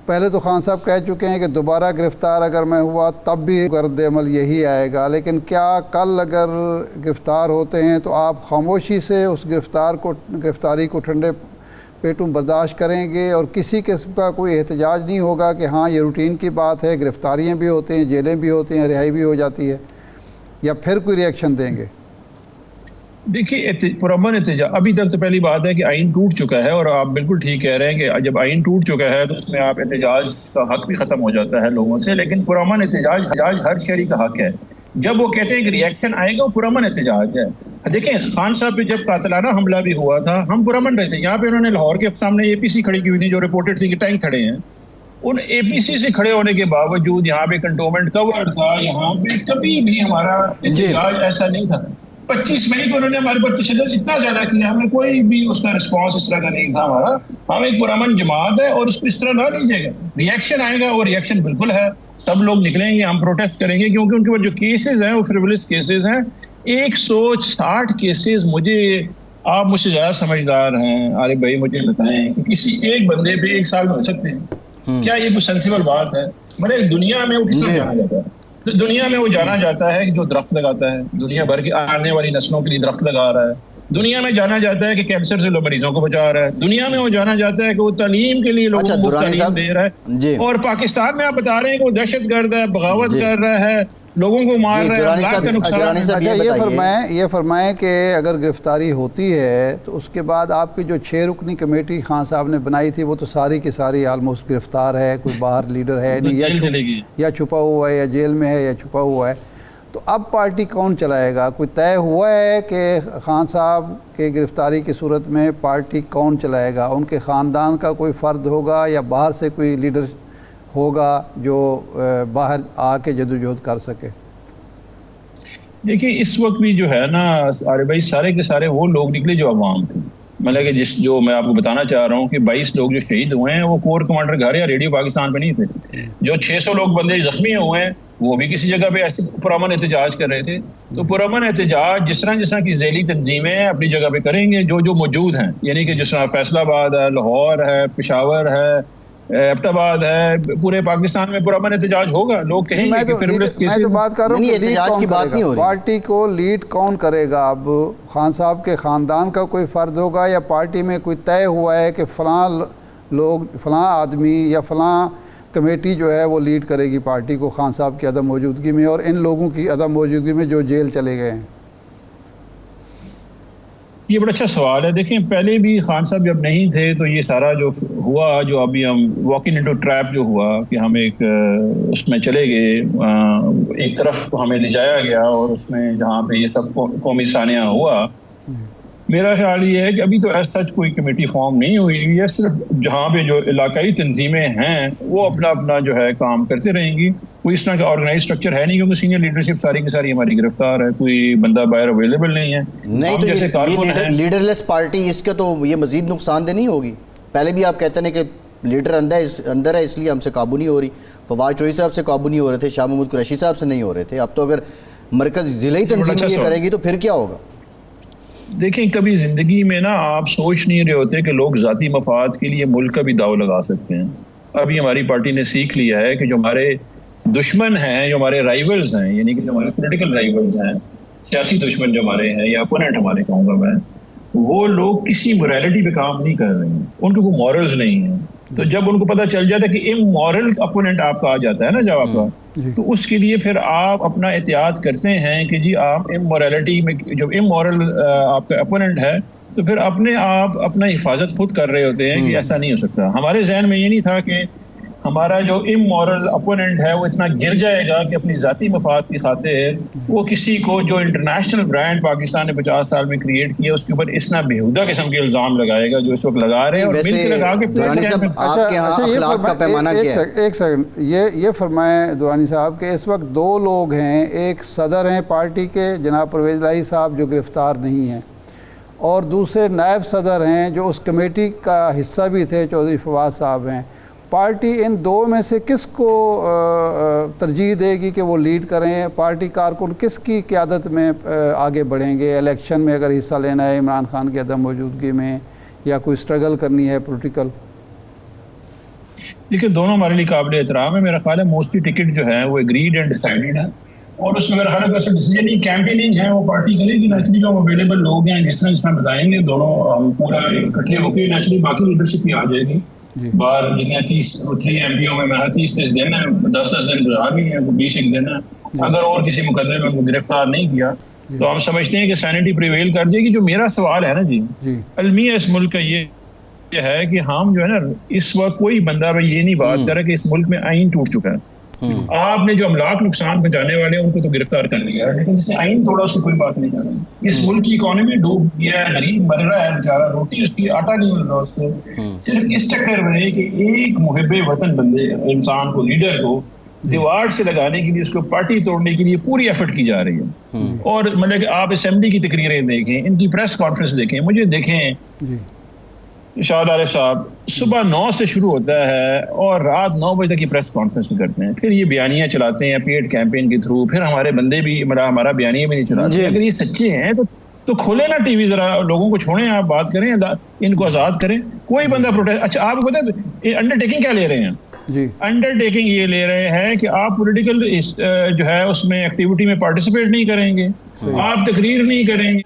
پہلے تو خان صاحب کہہ چکے ہیں کہ دوبارہ گرفتار اگر میں ہوا تب بھی رد عمل یہی آئے گا، لیکن کیا کل اگر گرفتار ہوتے ہیں تو آپ خاموشی سے اس گرفتاری کو ٹھنڈے پیٹوں برداشت کریں گے اور کسی قسم کا کوئی احتجاج نہیں ہوگا کہ ہاں یہ روٹین کی بات ہے، گرفتاریاں بھی ہوتی ہیں، جیلیں بھی ہوتی ہیں، رہائی بھی ہو جاتی ہے، یا پھر کوئی ری ایکشن دیں گے؟ دیکھیے پرامن احتجاج ابھی تک تو پہلی بات ہے کہ آئین ٹوٹ چکا ہے، اور آپ بالکل ٹھیک کہہ رہے ہیں کہ جب آئین ٹوٹ چکا ہے تو اس میں آپ احتجاج کا حق بھی ختم ہو جاتا ہے لوگوں سے. لیکن پرامن احتجاج ہر شہری کا حق ہے. جب وہ کہتے ہیں کہ ری ایکشن آئے گا وہ پرامن احتجاج ہے. دیکھیں خان صاحب پہ جب قاتلانہ حملہ بھی ہوا تھا ہم پرامن رہے تھے. یہاں پہ انہوں نے لاہور کے سامنے اے پی سی کھڑی کی ہوئی تھی جو رپورٹڈ تھی کہ ٹینک کھڑے ہیں. ان اے پی سی سے کھڑے ہونے کے باوجود یہاں پہ کنٹونمنٹ کور تھا، یہاں پہ کبھی بھی ہمارا احتجاج ایسا نہیں تھا. 25 مئی کو انہوں نے ہمارے پر تشدد اتنا زیادہ کیا، ہمیں کوئی بھی اس کا رسپانس اس طرح کا نہیں تھا ہمارا. ہم ایک پرامن جماعت ہے اور اس کو اس طرح نہ لیجیے گا. ری ایکشن آئے گا اور ری ایکشن بالکل ہے، سب لوگ نکلیں گے، ہم پروٹیسٹ کریں گے کیونکہ ان کے جو کیسز ہیں وہ فریولس کیسز ہیں. 160 کیسز. آپ مجھ سے زیادہ سمجھدار ہیں عارف بھائی، مجھے بتائیں کہ کسی ایک بندے پہ 1 سال میں ہو سکتے ہیں؟ کیا یہ کوئی سینسیبل بات ہے؟ مطلب دنیا میں وہ کس طرح جانا جاتا ہے؟ تو دنیا میں وہ جانا جاتا ہے کہ جو درخت لگاتا ہے، دنیا بھر کی آنے والی نسلوں کے لیے درخت لگا رہا ہے. دنیا میں جانا جاتا ہے کہ کینسر سے مریضوں کو بچا رہا ہے. دنیا میں وہ جانا جاتا ہے کہ وہ تعلیم کے لیے لوگوں کو تعلیم دے رہا ہے. اور پاکستان میں آپ بتا رہے ہیں کہ وہ دہشت گرد ہے، بغاوت کر رہا ہے، لوگوں کو مار رہا ہے، اللہ کا نقصان ہے. یہ فرمائیں کہ اگر گرفتاری ہوتی ہے تو اس کے بعد آپ کی جو 6 رکنی کمیٹی خان صاحب نے بنائی تھی وہ تو ساری کی ساری آلموسٹ گرفتار ہے، کوئی باہر لیڈر ہے نہیں، یا چھپا ہوا ہے یا جیل میں ہے یا چھپا ہوا ہے. تو اب پارٹی کون چلائے گا؟ کوئی طے ہوا ہے کہ خان صاحب کے گرفتاری کی صورت میں پارٹی کون چلائے گا؟ ان کے خاندان کا کوئی فرد ہوگا یا باہر سے کوئی لیڈر ہوگا جو باہر آ کے جدوجہد کر سکے؟ دیکھیے اس وقت بھی جو ہے نا عارف بھائی، سارے کے سارے وہ لوگ نکلے جو عوام تھے. مطلب کہ جو میں آپ کو بتانا چاہ رہا ہوں کہ 22 لوگ جو شہید ہوئے ہیں وہ کور کمانڈر گھر یا ریڈیو پاکستان پہ نہیں تھے. جو 600 لوگ بندے زخمی ہوئے ہیں وہ بھی کسی جگہ پہ ایسے پرامن احتجاج کر رہے تھے. تو پرامن احتجاج جس طرح کی ذیلی تنظیمیں اپنی جگہ پہ کریں گے جو موجود ہیں، یعنی کہ جس طرح فیصل آباد ہے، لاہور ہے، پشاور ہے، ایبٹ آباد ہے، پورے پاکستان میں پرامن احتجاج ہوگا. لوگ کہیں گے کہ میں تو بات کر رہا ہوں کہ احتجاج کی بات نہیں ہو رہی. پارٹی کو لیڈ کون کرے گا؟ اب خان صاحب کے خاندان کا کوئی فرد ہوگا یا پارٹی میں کوئی طے ہوا ہے کہ فلاں لوگ، فلاں آدمی یا فلاں کمیٹی جو ہے وہ لیڈ کرے گی پارٹی کو خان صاحب کی عدم موجودگی میں اور ان لوگوں کی عدم موجودگی میں جو جیل چلے گئے ہیں؟ یہ بڑا اچھا سوال ہے. دیکھیں پہلے بھی خان صاحب جب نہیں تھے تو یہ سارا جو ہوا، جو ابھی ہم واکنگ انٹو ٹریپ جو ہوا کہ ہم ایک اس میں چلے گئے، ایک طرف ہمیں لے جایا گیا اور اس میں جہاں پہ یہ سب قومی سانحہ ہوا. میرا خیال یہ ہے کہ ابھی تو ایسا کوئی کمیٹی فارم نہیں ہوئی ہے. صرف جہاں پہ جو علاقائی تنظیمیں ہیں وہ اپنا جو ہے کام کرتے رہیں گی. کوئی اس طرح کا آرگنائز سٹرکچر ہے نہیں کیونکہ سینئر لیڈرشپ ساری کی ساری ہماری گرفتار ہے، کوئی بندہ باہر اویلیبل نہیں ہے. نہیں تو یہ لیڈر لیس پارٹی، اس کے تو یہ مزید نقصان دہ نہیں ہوگی؟ پہلے بھی آپ کہتے ہیں کہ لیڈر اندر ہے اس لیے ہم سے قابو نہیں ہو رہی. فواد چوہدری صاحب سے قابو نہیں ہو رہے تھے، شاہ محمود قریشی صاحب سے نہیں ہو رہے تھے. اب تو اگر مرکز ضلعی تنظیم یہ کرے گی تو پھر کیا ہوگا؟ دیکھیں کبھی زندگی میں نا آپ سوچ نہیں رہے ہوتے کہ لوگ ذاتی مفاد کے لیے ملک کا بھی داؤ لگا سکتے ہیں. ابھی ہماری پارٹی نے سیکھ لیا ہے کہ جو ہمارے دشمن ہیں، جو ہمارے رائیولز ہیں، یعنی کہ جو ہمارے پولیٹیکل رائیولز ہیں، سیاسی دشمن جو ہمارے ہیں یا اپوننٹ ہمارے کہوں گا میں، وہ لوگ کسی موریلٹی پہ کام نہیں کر رہے ہیں، ان کے وہ مورلز نہیں ہیں. تو جب ان کو پتہ چل جاتا ہے کہ امورل اپوننٹ آپ کا آ جاتا ہے نا جب آپ کا، تو اس کے لیے پھر آپ اپنا احتیاط کرتے ہیں کہ جی آپ امورلٹی میں، جب امورل آپ کا اپوننٹ ہے تو پھر اپنے آپ اپنا حفاظت خود کر رہے ہوتے ہیں کہ ایسا نہیں ہو سکتا. ہمارے ذہن میں یہ نہیں تھا کہ ہمارا جو امورل اپوننٹ ہے وہ اتنا گر جائے گا کہ اپنی ذاتی مفاد کی خاطر وہ کسی کو جو انٹرنیشنل برانڈ پاکستان نے 50 سال میں کریٹ کیا اس کے اوپر اتنا بےہودہ قسم کے الزام لگائے گا جو اس وقت لگا رہے ہیں، اور مل کے لگا کے ایک سیکنڈ یہ فرمائیں دورانی صاحب کہ اس وقت 2 لوگ ہیں، ایک صدر ہیں پارٹی کے جناب پرویز الہی صاحب جو گرفتار نہیں ہیں، اور دوسرے نائب صدر ہیں جو اس کمیٹی کا حصہ بھی تھے، چودھری فواز صاحب ہیں۔ پارٹی ان 2 میں سے کس کو ترجیح دے گی کہ وہ لیڈ کریں؟ پارٹی کارکن کس کی قیادت میں آگے بڑھیں گے الیکشن میں اگر حصہ لینا ہے عمران خان کی عدم موجودگی میں، یا کوئی سٹرگل کرنی ہے پولیٹیکل؟ دیکھیں دونوں ہمارے لیے قابل احترام ہے، میرا خیال ہے موسٹلی ٹکٹ جو ہے وہ اگریڈ اینڈ ڈیسائیڈڈ ہے، اور اس میں میرا خیال ہے ویسے ڈیسیجن کیمپیننگ ہے وہ پارٹی کرے گی، نیچرلی جو اویلیبل لوگ ہیں جس طرح بتائیں گے دونوں ہم پورا اکٹھے ہو کے نیچرلی باقی لیڈرشپ بھی آ جائے گی۔ باہر جتنے 3 ایم پیوں میں 30 دن ہے، 10 دن گزار نہیں ہے، 20 دن ہے، اگر اور کسی مقدمے میں گرفتار نہیں کیا تو ہم سمجھتے ہیں کہ سینٹی پریویل کر جائے گی۔ جو میرا سوال ہے نا جی المیہ اس ملک کا یہ ہے کہ ہم جو ہے نا اس وقت کوئی بندہ یہ نہیں بات کر رہا کہ اس ملک میں آئین ٹوٹ چکا ہے۔ آپ نے جو املاک نقصان پہنچانے والے ہیں ان کو تو گرفتار کر لیا ہے، لیکن جس نے آئین توڑا اس کی کوئی بات نہیں کر رہا۔ اس ملک کی اکانومی ڈوب گیا ہے، غریب مر رہا ہے بیچارہ، روٹی اس کی آٹا نہیں مل رہا اس کو، صرف اس چکر میں کہ ایک محب وطن بندے انسان کو، لیڈر کو دیوار سے لگانے کے لیے، اس کو پارٹی توڑنے کے لیے پوری ایفرٹ کی جا رہی ہے۔ اور مطلب کہ آپ اسمبلی کی تقریریں دیکھیں، ان کی پریس کانفرنس دیکھیں، مجھے دیکھیں شاہد عارف صاحب صبح 9 سے شروع ہوتا ہے اور رات 9 بجے تک یہ پریس کانفرنس بھی کرتے ہیں، پھر یہ بیانیاں چلاتے ہیں پیڈ کیمپین کے تھرو، پھر ہمارے بندے بھی ہمارا بیانیہ بھی نہیں چلاتے۔ اگر یہ سچے ہیں تو کھولے نا ٹی وی، ذرا لوگوں کو چھوڑیں، آپ بات کریں، ان کو آزاد کریں، کوئی بندہ پروٹیسٹ۔ اچھا آپ کو پتہ ہے انڈر ٹیکنگ کیا لے رہے ہیں؟ انڈر ٹیکنگ یہ لے رہے ہیں کہ آپ پولیٹیکل جو ہے اس میں ایکٹیویٹی میں پارٹیسپیٹ نہیں کریں گے، آپ تقریر نہیں کریں گے۔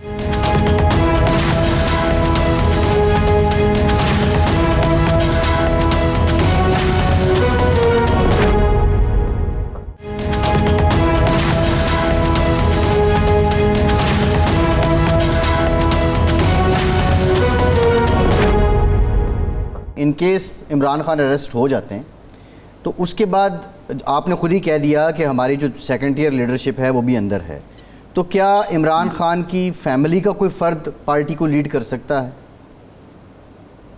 In case Imran Khan arrest ہو جاتے ہیں تو اس کے بعد آپ نے خود ہی کہہ دیا کہ ہماری جو سیکنڈ ٹیئر لیڈرشپ ہے وہ بھی اندر ہے، تو کیا عمران خان کی فیملی کا کوئی فرد پارٹی کو لیڈ کر سکتا ہے؟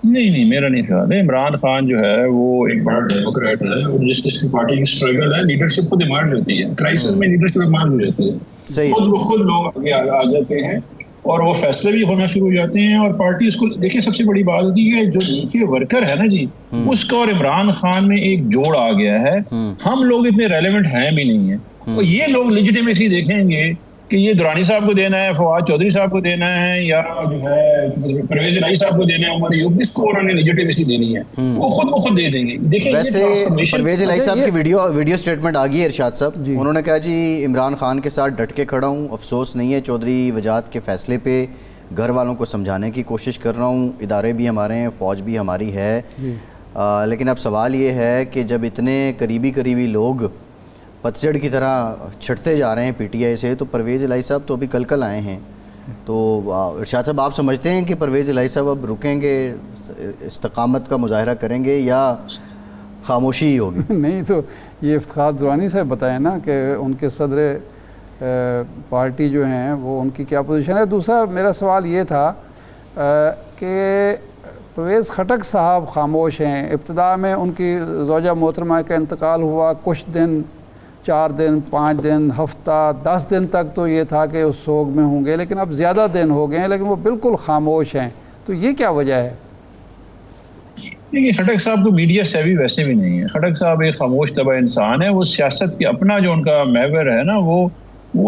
نہیں، میرا نہیں خیال ہے۔ عمران خان جو ہے وہ ایک بڑا ڈیموکریٹ ہے، اور جس کی پارٹی کی سٹرگل ہے، لیڈرشپ کو ڈیمانڈ ہوتی ہے، کرائسس میں لیڈرشپ ڈیمانڈ ہو جاتی ہے، خود بخود لوگ آگے آ جاتے ہیں اور وہ فیصلے بھی ہونا شروع ہو جاتے ہیں، اور پارٹی اس کو دیکھیں۔ سب سے بڑی بات ہوتی ہے کہ جو نیچے ورکر ہے نا جی، اس کا اور عمران خان میں ایک جوڑ آ گیا ہے، ہم لوگ اتنے ریلیونٹ ہیں بھی نہیں ہیں، اور یہ لوگ لیجیٹیمیسی دیکھیں گے کہ یہ دورانی صاحب کو دینا ہے، فواد چودھری صاحب کو دینا ہے، یا جو ہے پرویز الہی صاحب کو دینا ہے، عمر ایوب، اس کو انہوں نے لیجیٹیمیسی دینی ہے، وہ خود بخود دے دیں گے۔ دیکھیں ویسے پرویز الہی صاحب کی ویڈیو سٹیٹمنٹ آ گئی ہے ارشاد صاحب، انہوں نے کہا جی عمران خان کے ساتھ ڈٹ کے کھڑا ہوں، افسوس نہیں ہے چودھری وجاہت کے فیصلے پہ، گھر والوں کو سمجھانے کی کوشش کر رہا ہوں، ادارے بھی ہمارے ہیں، فوج بھی ہماری ہے، لیکن اب سوال یہ ہے کہ جب اتنے قریبی لوگ پتجھڑ کی طرح چھٹتے جا رہے ہیں پی ٹی آئی سے، تو پرویز الہی صاحب تو ابھی کل آئے ہیں، تو ارشاد صاحب آپ سمجھتے ہیں کہ پرویز الہی صاحب اب رکیں گے، استقامت کا مظاہرہ کریں گے، یا خاموشی ہی ہوگی؟ نہیں، تو یہ افتخار درانی صاحب بتائیں نا کہ ان کے صدر پارٹی جو ہیں وہ ان کی کیا پوزیشن ہے۔ دوسرا میرا سوال یہ تھا کہ پرویز خٹک صاحب خاموش ہیں، ابتدا میں ان کی زوجہ محترمہ کا انتقال ہوا، کچھ دن 4 دن 5 دن ہفتہ 10 دن تک تو یہ تھا کہ اس سوگ میں ہوں گے، لیکن اب زیادہ دن ہو گئے ہیں، لیکن وہ بالکل خاموش ہیں، تو یہ کیا وجہ ہے؟ دیکھیے خٹک صاحب کو میڈیا سیوی ویسے بھی نہیں ہے، خٹک صاحب ایک خاموش طبع انسان ہے، وہ سیاست کے اپنا جو ان کا محور ہے نا وہ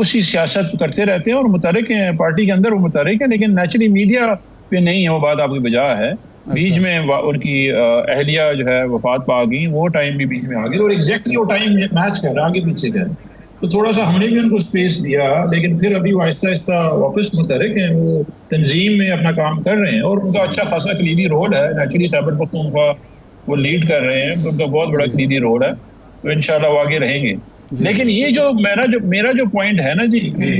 اسی سیاست کرتے رہتے ہیں اور متحرک ہیں، پارٹی کے اندر وہ متحرک ہیں، لیکن نیچرلی میڈیا پہ نہیں ہے، وہ بات آپ کی بجا ہے۔ بیچ میں ان کی اہلیہ جو ہے وفات پا گئی، وہ ٹائم بھی بیچ میں آ گئی، اور ایگزیکٹلی وہ ٹائم میچ کر رہا آگے پیچھے کا، تو تھوڑا سا ہم نے بھی ان کو اسپیس دیا، لیکن پھر ابھی وہ آہستہ آہستہ واپس متحرک ہیں، وہ تنظیم میں اپنا کام کر رہے ہیں، اور ان کا اچھا خاصا کلیدی رول ہے، نیچرلی خیبر پختونخوا وہ لیڈ کر رہے ہیں، تو ان کا بہت بڑا کلیدی رول ہے، تو انشاءاللہ وہ آگے رہیں گے۔ لیکن یہ جو میرا جو پوائنٹ ہے نا جی، کہ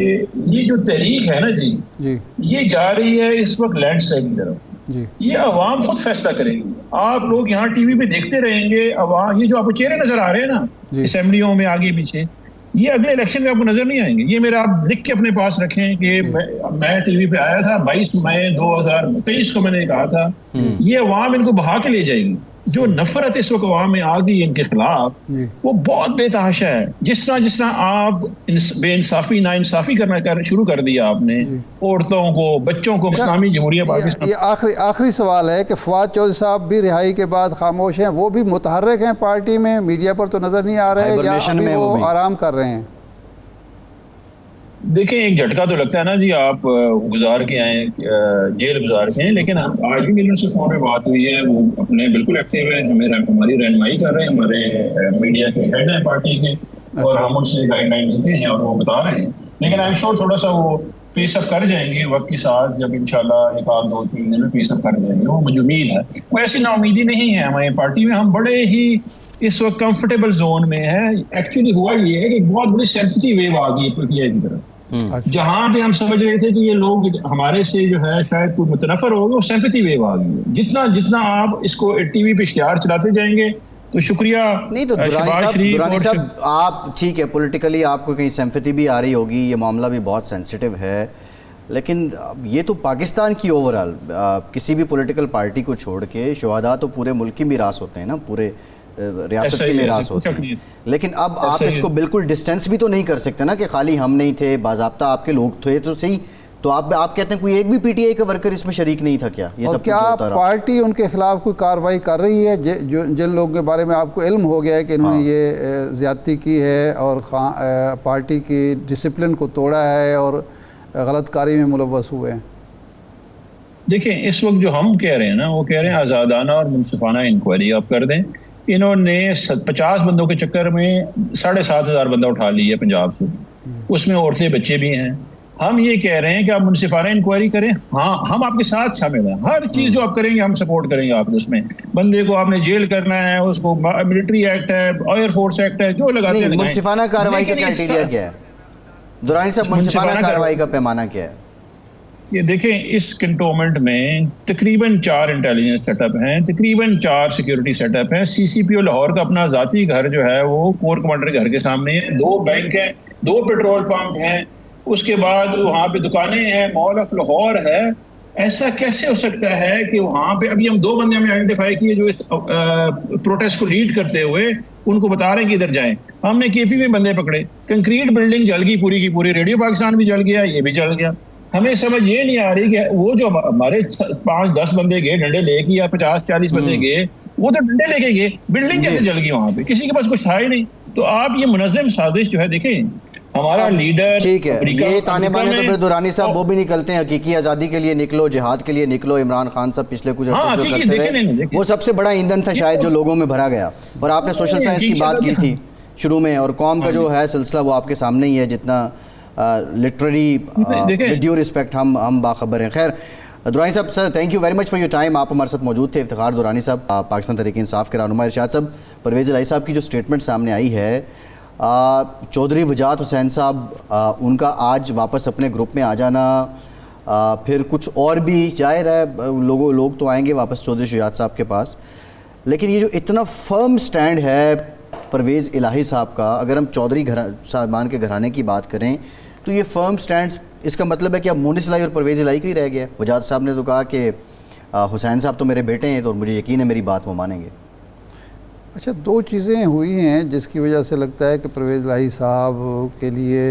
یہ جو تحریک ہے نا جی، یہ جا رہی ہے اس وقت لینڈ سلائڈ کی طرف، جی یہ عوام خود فیصلہ کرے گی. آپ لوگ یہاں ٹی وی پہ دیکھتے رہیں گے, عوام یہ جو آپ کو چہرے نظر آ رہے ہیں نا اسمبلیوں میں آگے پیچھے, یہ اگلے الیکشن میں آپ کو نظر نہیں آئیں گے. یہ میرا آپ لکھ کے اپنے پاس رکھیں کہ میں ٹی وی پہ آیا تھا 22 مئی 2023 کو, میں نے کہا تھا یہ عوام ان کو بہا کے لے جائے گی. جو نفرت اس وقت عوام میں آ گئی ان کے خلاف, وہ بہت بے تحاشا ہے. جس طرح آپ بے انصافی نا انصافی کرنا شروع کر دیا آپ نے عورتوں کو, بچوں کو. اسلامی جمہوریہ پاکستان, یہ آخری سوال ہے کہ فواد چودھری صاحب بھی رہائی کے بعد خاموش ہیں, وہ بھی متحرک ہیں پارٹی میں, میڈیا پر تو نظر نہیں آ رہے, یا ابھی وہ آرام کر رہے ہیں؟ دیکھیں ایک جھٹکا تو لگتا ہے نا جی, آپ گزار کے آئے, جیل گزار کے ہیں, لیکن آج بھی میرے سے فون پہ بات ہوئی ہے, وہ اپنے بالکل ایکٹیو ہے, ہماری رہنمائی کر رہے ہیں, ہمارے میڈیا کے ہیڈ ہیں پارٹی کے, اور ہم ان سے گائیڈ لائن دیتے ہیں اور وہ بتا رہے ہیں. لیکن آئی ایم شیور تھوڑا سا وہ پیس اپ کر جائیں گے وقت کے ساتھ, جب انشاءاللہ ایک آدھ 2-3 دن میں پیس اپ کر جائیں گے, وہ مجھے امید ہے. وہ ایسی نا امیدی نہیں ہے ہماری پارٹی میں, ہم بڑے ہی اس وقت کمفرٹیبل زون میں ہے. ایکچولی ہوا یہ ہے کہ بہت بڑی سیمپتھی ویو آ گئی پی ٹی آئی کی طرف, جہاں پہ ہم سمجھ رہے تھے کہ یہ لوگ ہمارے سے جو ہے شاید کوئی متنفر ہوگا, وہ سیمپتھی ویو آ گئی ہے. جتنا آپ اس کو ٹی وی پہ اشتہار چلاتے جائیں گے تو شکریہ. نہیں تو درانی صاحب آپ ٹھیک ہے پولیٹیکلی آپ کو کہیں سیمپتھی بھی آ رہی ہوگی, یہ معاملہ بھی بہت سینسیٹیو ہے, لیکن یہ تو پاکستان کی اوورال کسی بھی پولیٹیکل پارٹی کو چھوڑ کے شہداء تو پورے ملک کی میراث ہوتے ہیں نا, پورے ریاست کی میراث ہوتے ہیں. لیکن اب آپ اس کو بالکل ڈسٹینس بھی تو نہیں کر سکتے نا کہ خالی ہم نہیں تھے, باضابطہ آپ کے لوگ تھے تو صحیح, تو آپ کہتے ہیں کوئی ایک بھی پی ٹی آئی کا ورکر اس میں شریک نہیں تھا کیا؟ یہ اور سب کیا پارٹی ان کے خلاف کوئی کارروائی کر رہی ہے جن لوگوں کے بارے میں آپ کو علم ہو گیا ہے کہ انہوں نے یہ زیادتی کی ہے اور پارٹی کی ڈسپلن کو توڑا ہے اور غلط کاری میں ملوث ہوئے ہیں؟ دیکھیں اس وقت جو ہم کہہ رہے ہیں نا, وہ کہہ رہے ہیں آزادانہ اور منصفانہ انکوائری آپ کر دیں. انہوں نے 50 بندوں کے چکر میں 7,500 بندہ اٹھا لی ہے پنجاب سے, اس میں عورتیں بچے بھی ہیں. ہم یہ کہہ رہے ہیں کہ آپ منصفانہ انکوائری کریں, ہاں ہم آپ کے ساتھ شامل ہیں, ہر چیز جو آپ کریں گے ہم سپورٹ کریں گے آپ کو. اس میں بندے کو آپ نے جیل کرنا ہے, اس کو ملٹری ایکٹ ہے, ایئر فورس ایکٹ ہے, جو لگاتے ہیں. منصفانہ کارروائی کا کرائٹیریا کیا ہے درانی صاحب؟ منصفانہ کارروائی کا پیمانہ کیا ہے؟ یہ دیکھیں اس کنٹونمنٹ میں تقریباً 4 انٹیلیجنس سیٹ اپ ہیں, تقریباً 4 سیکیورٹی سیٹ اپ ہیں. سی سی پی او لاہور کا اپنا ذاتی گھر جو ہے وہ کور کمانڈر کے گھر کے سامنے ہے, 2 بینک ہیں, 2 پیٹرول پمپ ہیں, اس کے بعد وہاں پہ دکانیں ہیں, مال آف لاہور ہے. ایسا کیسے ہو سکتا ہے کہ وہاں پہ ابھی ہم 2 بندے ہمیں آئیڈینٹیفائی کیے جو اس پروٹیسٹ کو لیڈ کرتے ہوئے, ان کو بتا رہے ہیں کہ ادھر جائیں. ہم نے کے پی میں بندے پکڑے, کنکریٹ بلڈنگ جل گئی پوری کی پوری, ریڈیو پاکستان بھی جل گیا, یہ بھی جل گیا. ہمیں سمجھ یہ نہیں آ رہی کہ وہ جو ہمارے 5-10 بندے گئے ڈنڈے لے کے, یا 50-40 بندے گئے, وہ تو ڈنڈے لے کے گئے, بلڈنگ کیسے جل گئی وہاں پہ, کسی کے پاس کچھ تھا ہی نہیں. تو آپ یہ منظم سازش جو ہے دیکھیں, ہمارا لیڈر ٹھیک ہے, یہ تانے بانے تو پھر درانی صاحب وہ بھی نکلتے ہیں, حقیقی آزادی کے لیے نکلو, جہاد کے لیے نکلو. عمران خان صاحب پچھلے کچھ عرصے جو کرتے رہے وہ سب سے بڑا ایندھن تھا شاید جو لوگوں میں بھرا گیا. اور آپ نے سوشل سائنس کی بات کی تھی شروع میں, اور قوم کا جو ہے سلسلہ وہ آپ کے سامنے ہی ہے, جتنا لٹرری ود ڈیو رسپیکٹ ہم باخبر ہیں. خیر درانی صاحب, sir thank you very much for your time, آپ ہمارے ساتھ موجود تھے. افتخار درانی صاحب, پاکستان تحریک انصاف کے رہنما. ارشاد صاحب, پرویز الہی صاحب کی جو سٹیٹمنٹ سامنے آئی ہے, چودھری وجاہت حسین صاحب ان کا آج واپس اپنے گروپ میں آ جانا, پھر کچھ اور بھی ظاہر ہے لوگ تو آئیں گے واپس چودھری شجاعت صاحب کے پاس, لیکن یہ جو اتنا فرم سٹینڈ ہے پرویز الہی صاحب کا, اگر ہم چودھری صاحبان کے گھرانے کی بات کریں تو یہ فرم سٹینڈ, اس کا مطلب ہے کہ اب مونس الہی اور پرویز الہی کا ہی رہ گیا. وجاہت صاحب نے تو کہا کہ حسین صاحب تو میرے بیٹے ہیں, تو مجھے یقین ہے میری بات وہ مانیں گے. اچھا, 2 چیزیں ہوئی ہیں جس کی وجہ سے لگتا ہے کہ پرویز الہی صاحب کے لیے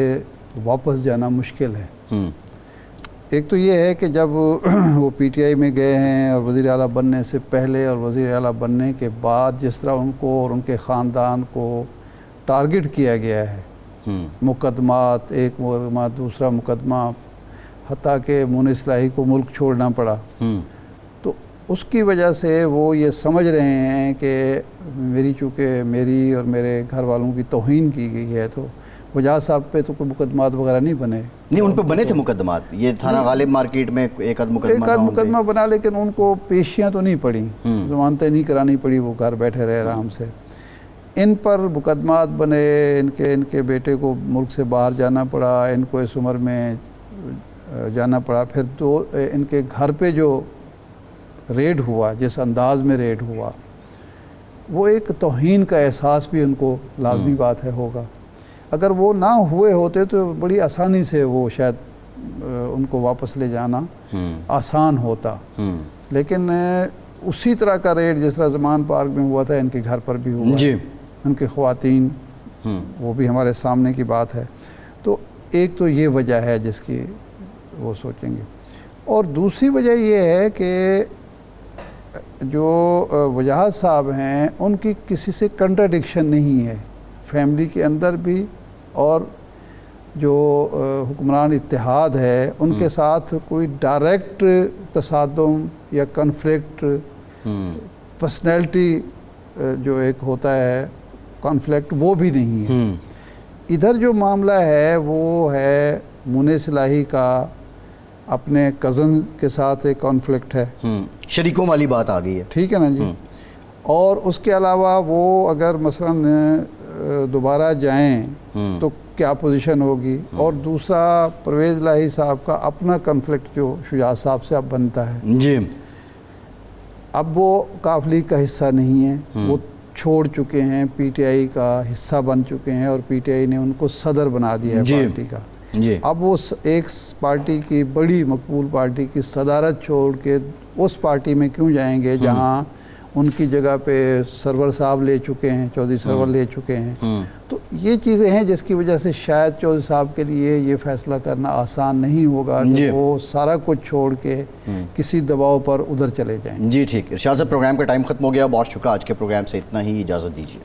واپس جانا مشکل ہے. ایک تو یہ ہے کہ جب وہ پی ٹی آئی میں گئے ہیں اور وزیر اعلیٰ بننے سے پہلے اور وزیر اعلیٰ بننے کے بعد جس طرح ان کو اور ان کے خاندان کو ٹارگٹ کیا گیا ہے, مقدمات, ایک مقدمہ دوسرا مقدمہ, حتیٰ کہ مونس الہی کو ملک چھوڑنا پڑا, تو اس کی وجہ سے وہ یہ سمجھ رہے ہیں کہ چونکہ میری اور میرے گھر والوں کی توہین کی گئی ہے, تو وجاہت صاحب پہ تو کوئی مقدمات وغیرہ نہیں بنے. نہیں, ان پہ بنے تھے مقدمات, یہ تھانہ غالب مارکیٹ میں ایک آدھ مقدمہ بنا, لیکن ان کو پیشیاں تو نہیں پڑیں, ضمانتیں نہیں کرانی پڑی, وہ گھر بیٹھے رہے آرام سے. ان پر مقدمات بنے, ان کے بیٹے کو ملک سے باہر جانا پڑا, ان کو اس عمر میں جانا پڑا. پھر ان کے گھر پہ جو ریڈ ہوا، جس انداز میں ریڈ ہوا، وہ ایک توہین کا احساس بھی ان کو لازمی بات ہے ہوگا. اگر وہ نہ ہوئے ہوتے تو بڑی آسانی سے وہ شاید ان کو واپس لے جانا آسان ہوتا. لیکن اسی طرح کا ریڈ جس طرح زمان پارک میں ہوا تھا ان کے گھر پر بھی ہوا، ان کے خواتین، وہ بھی ہمارے سامنے کی بات ہے. تو ایک تو یہ وجہ ہے جس کی وہ سوچیں گے. اور دوسری وجہ یہ ہے کہ جو وجاہت صاحب ہیں ان کی کسی سے کنٹراڈکشن نہیں ہے، فیملی کے اندر بھی اور جو حکمران اتحاد ہے ان کے ساتھ کوئی ڈائریکٹ تصادم یا کنفلکٹ، پرسنالٹی جو ایک ہوتا ہے کانفلکٹ، وہ بھی نہیں ہے. ادھر جو معاملہ ہے وہ ہے منع صلاحی کا اپنے کزن کے ساتھ ایک کانفلکٹ ہے، شریکوں والی بات آ گئی ہے. ٹھیک ہے نا جی. اور اس کے علاوہ وہ اگر مثلاً دوبارہ جائیں تو کیا پوزیشن ہوگی. اور دوسرا پرویز الہی صاحب کا اپنا کنفلکٹ جو شجاعت صاحب سے اب بنتا ہے. جی. اب وہ کاف لیگ کا حصہ نہیں ہے، وہ چھوڑ چکے ہیں، پی ٹی آئی کا حصہ بن چکے ہیں اور پی ٹی آئی نے ان کو صدر بنا دیا ہے پارٹی کا. اب وہ ایک پارٹی کی بڑی مقبول پارٹی کی صدارت چھوڑ کے اس پارٹی میں کیوں جائیں گے جہاں ان کی جگہ پہ سرور صاحب لے چکے ہیں، چودھری سرور لے چکے ہیں. تو یہ چیزیں ہیں جس کی وجہ سے شاید چودھری صاحب کے لیے یہ فیصلہ کرنا آسان نہیں ہوگا کہ وہ سارا کچھ چھوڑ کے کسی دباؤ پر ادھر چلے جائیں. جی ٹھیک. ارشاد صاحب پروگرام کا ٹائم ختم ہو گیا، بہت شکریہ. آج کے پروگرام سے اتنا ہی، اجازت دیجیے.